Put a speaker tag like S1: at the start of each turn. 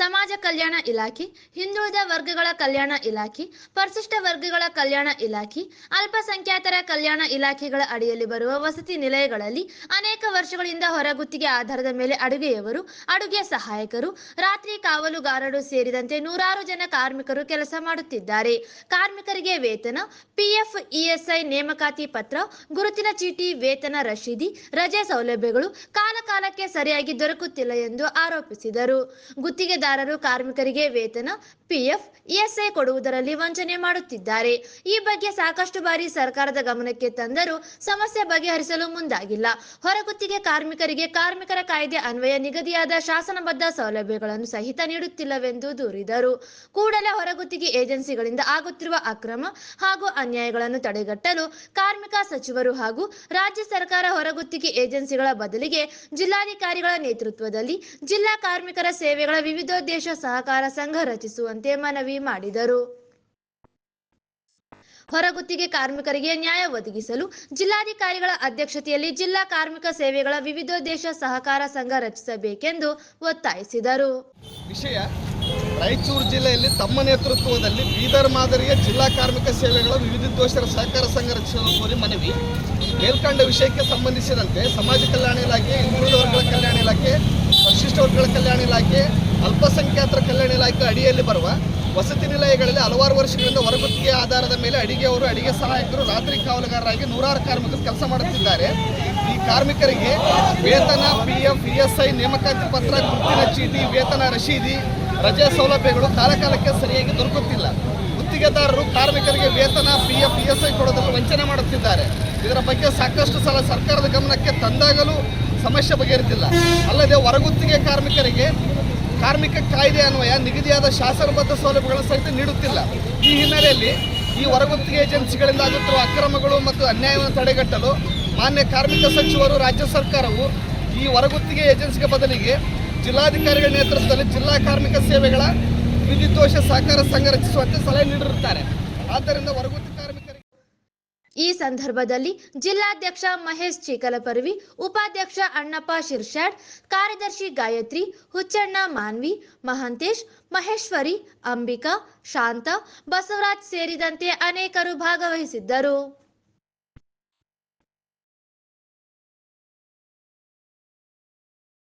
S1: ಸಮಾಜ ಕಲ್ಯಾಣ ಇಲಾಖೆ, ಹಿಂದುಳಿದ ವರ್ಗಗಳ ಕಲ್ಯಾಣ ಇಲಾಖೆ, ಪರಿಶಿಷ್ಟ ವರ್ಗಗಳ ಕಲ್ಯಾಣ ಇಲಾಖೆ, ಅಲ್ಪಸಂಖ್ಯಾತರ ಕಲ್ಯಾಣ ಇಲಾಖೆಗಳ ಅಡಿಯಲ್ಲಿ ಬರುವ ವಸತಿ ನಿಲಯಗಳಲ್ಲಿ ಅನೇಕ ವರ್ಷಗಳಿಂದ ಹೊರಗುತ್ತಿಗೆ ಆಧಾರದ ಮೇಲೆ ಅಡುಗೆಯವರು, ಅಡುಗೆ ಸಹಾಯಕರು, ರಾತ್ರಿ ಕಾವಲುಗಾರರು ಸೇರಿದಂತೆ ನೂರಾರು ಜನ ಕಾರ್ಮಿಕರು ಕೆಲಸ ಮಾಡುತ್ತಿದ್ದಾರೆ. ಕಾರ್ಮಿಕರಿಗೆ ವೇತನ, ಪಿಎಫ್, ಇಎಸ್ಐ, ನೇಮಕಾತಿ ಪತ್ರ, ಗುರುತಿನ ಚೀಟಿ, ವೇತನ ರಶೀದಿ, ರಜೆ ಸೌಲಭ್ಯಗಳು ಕಾಲಕಾಲಕ್ಕೆ ಸರಿಯಾಗಿ ದೊರಕುತ್ತಿಲ್ಲ ಎಂದು ಆರೋಪಿಸಿದರು. ಗುತ್ತಿಗೆದಾರರು ಕಾರ್ಮಿಕರಿಗೆ ವೇತನ, ಪಿಎಫ್, ಇಎಸ್ಐ ಕೊಡುವುದರಲ್ಲಿ ವಂಚನೆ ಮಾಡುತ್ತಿದ್ದಾರೆ. ಈ ಬಗ್ಗೆ ಸಾಕಷ್ಟು ಬಾರಿ ಸರ್ಕಾರದ ಗಮನಕ್ಕೆ ತಂದರೂ ಸಮಸ್ಯೆ ಬಗೆಹರಿಸಲು ಮುಂದಾಗಿಲ್ಲ. ಹೊರಗುತ್ತಿಗೆ ಕಾರ್ಮಿಕರಿಗೆ ಕಾರ್ಮಿಕರ ಕಾಯ್ದೆ ಅನ್ವಯ ನಿಗದಿಯಾದ ಶಾಸನಬದ್ಧ ಸೌಲಭ್ಯಗಳನ್ನು ಸಹಿತ ನೀಡುತ್ತಿಲ್ಲವೆಂದು ದೂರಿದರು. ಕೂಡಲೇ ಹೊರಗುತ್ತಿಗೆ ಏಜೆನ್ಸಿಗಳಿಂದ ಆಗುತ್ತಿರುವ ಅಕ್ರಮ ಹಾಗೂ ಅನ್ಯಾಯಗಳನ್ನು ತಡೆಗಟ್ಟಲು ಕಾರ್ಮಿಕ ಸಚಿವರು ಹಾಗೂ ರಾಜ್ಯ ಸರ್ಕಾರ ಹೊರಗುತ್ತಿಗೆ ಏಜೆನ್ಸಿಗಳ ಬದಲಿಗೆ ಜಿಲ್ಲಾಧಿಕಾರಿಗಳ ನೇತೃತ್ವದಲ್ಲಿ ಜಿಲ್ಲಾ ಕಾರ್ಮಿಕರ ಸೇವೆಗಳ ವಿವಿಧೋದ್ದೇಶ ಸಹಕಾರ ಸಂಘ ರಚಿಸುವಂತೆ ಮನವಿ ಮಾಡಿದರು. ಹೊರಗುತ್ತಿಗೆ ಕಾರ್ಮಿಕರಿಗೆ ನ್ಯಾಯ ಒದಗಿಸಲು ಜಿಲ್ಲಾಧಿಕಾರಿಗಳ ಅಧ್ಯಕ್ಷತೆಯಲ್ಲಿ ಜಿಲ್ಲಾ ಕಾರ್ಮಿಕ ಸೇವೆಗಳ ವಿವಿಧೋದ್ದೇಶ ಸಹಕಾರ ಸಂಘ ರಚಿಸಬೇಕೆಂದು ಒತ್ತಾಯಿಸಿದರು.
S2: ವಿಷಯ ರಾಯಚೂರು ಜಿಲ್ಲೆಯಲ್ಲಿ ತಮ್ಮ ನೇತೃತ್ವದಲ್ಲಿ ಬೀದರ್ ಮಾದರಿಯ ಜಿಲ್ಲಾ ಕಾರ್ಮಿಕ ಸೇವೆಗಳ ವಿವಿಧೋದ್ದೇಶ ಸಹಕಾರ ಸಂಘ ರಚಿಸಲು ಕೋರಿ ಮನವಿ. ಮೇಲ್ಕಂಡ ವಿಷಯಕ್ಕೆ ಸಂಬಂಧಿಸಿದಂತೆ ಸಮಾಜ ಕಲ್ಯಾಣ ಇಲಾಖೆ, ಹಿಂದುಳಿದ ವರ್ಗಗಳ ಕಲ್ಯಾಣ ಇಲಾಖೆ, ಪರಿಶಿಷ್ಟ ವರ್ಗಗಳ ಕಲ್ಯಾಣ ಇಲಾಖೆ, ಅಲ್ಪಸಂಖ್ಯಾತರ ಕಲ್ಯಾಣ ಇಲಾಖೆ ಅಡಿಯಲ್ಲಿ ಬರುವ ವಸತಿ ನಿಲಯಗಳಲ್ಲಿ ಹಲವಾರು ವರ್ಷಗಳಿಂದ ಹೊರಗುತ್ತಿಗೆ ಆಧಾರದ ಮೇಲೆ ಅಡಿಗೆಯವರು, ಅಡಿಗೆ ಸಹಾಯಕರು, ರಾತ್ರಿ ಕಾವಲುಗಾರರಾಗಿ ನೂರಾರು ಕಾರ್ಮಿಕರು ಕೆಲಸ ಮಾಡುತ್ತಿದ್ದಾರೆ. ಈ ಕಾರ್ಮಿಕರಿಗೆ ವೇತನ, ಪಿಎಫ್, ಇಎಸ್ಐ, ನೇಮಕಾತಿ ಪತ್ರ, ಗುರುತಿನ ಚೀಟಿ, ವೇತನ ರಶೀದಿ, ರಜೆ ಸೌಲಭ್ಯಗಳು ಕಾಲಕಾಲಕ್ಕೆ ಸರಿಯಾಗಿ ದೊರಕುತ್ತಿಲ್ಲ. ಗುತ್ತಿಗೆದಾರರು ಕಾರ್ಮಿಕರಿಗೆ ವೇತನ, ಪಿಎಫ್, ಇಎಸ್ಐ ಕೊಡೋದನ್ನು ವಂಚನೆ ಮಾಡುತ್ತಿದ್ದಾರೆ. ಇದರ ಬಗ್ಗೆ ಸಾಕಷ್ಟು ಸಲ ಸರ್ಕಾರದ ಗಮನಕ್ಕೆ ತಂದಾಗಲೂ ಸಮಸ್ಯೆ ಬಗೆಹರಿತಿಲ್ಲ. ಅಲ್ಲದೆ ಹೊರಗುತ್ತಿಗೆ ಕಾರ್ಮಿಕರಿಗೆ ಕಾರ್ಮಿಕ ಕಾಯ್ದೆ ಅನ್ವಯ ನಿಗದಿಯಾದ ಶಾಸನಬದ್ಧ ಸೌಲಭ್ಯಗಳನ್ನು ಸಹಿತ ನೀಡುತ್ತಿಲ್ಲ. ಈ ಹಿನ್ನೆಲೆಯಲ್ಲಿ ಈ ಹೊರಗುತ್ತಿಗೆ ಏಜೆನ್ಸಿಗಳಿಂದ ಆಗುತ್ತಿರುವ ಅಕ್ರಮಗಳು ಮತ್ತು ಅನ್ಯಾಯವನ್ನು ತಡೆಗಟ್ಟಲು ಮಾನ್ಯ ಕಾರ್ಮಿಕ ಸಚಿವರು, ರಾಜ್ಯ ಸರ್ಕಾರವು ಈ ಹೊರಗುತ್ತಿಗೆ ಏಜೆನ್ಸಿಗೆ ಬದಲಿಗೆ ಜಿಲ್ಲಾಧಿಕಾರಿಗಳ ನೇತೃತ್ವದಲ್ಲಿ ಜಿಲ್ಲಾ ಕಾರ್ಮಿಕ ಸೇವೆಗಳ ವಿವಿಧೋದ್ದೇಶ ಸಹಕಾರ ಸಂಘ ರಚಿಸುವಂತೆ ಸಲಹೆ ನೀಡಿರುತ್ತಾರೆ. ಆದ್ದರಿಂದ ಹೊರಗುತ್ತಿಗೆ ಕಾರ್ಮಿಕರಿಗೆ
S1: ಈ ಸಂದರ್ಭದಲ್ಲಿ ಜಿಲ್ಲಾಧ್ಯಕ್ಷ ಮಹೇಶ್ ಚೀಕಲಪರ್ವಿ, ಉಪಾಧ್ಯಕ್ಷ ಅಣ್ಣಪ್ಪ ಶಿರ್ಷಾಡ್, ಕಾರ್ಯದರ್ಶಿ ಗಾಯತ್ರಿ, ಹುಚ್ಚಣ್ಣ ಮಾನ್ವಿ, ಮಹಾಂತೇಶ್, ಮಹೇಶ್ವರಿ, ಅಂಬಿಕಾ, ಶಾಂತ, ಬಸವರಾಜ್ ಸೇರಿದಂತೆ ಅನೇಕರು ಭಾಗವಹಿಸಿದ್ದರು.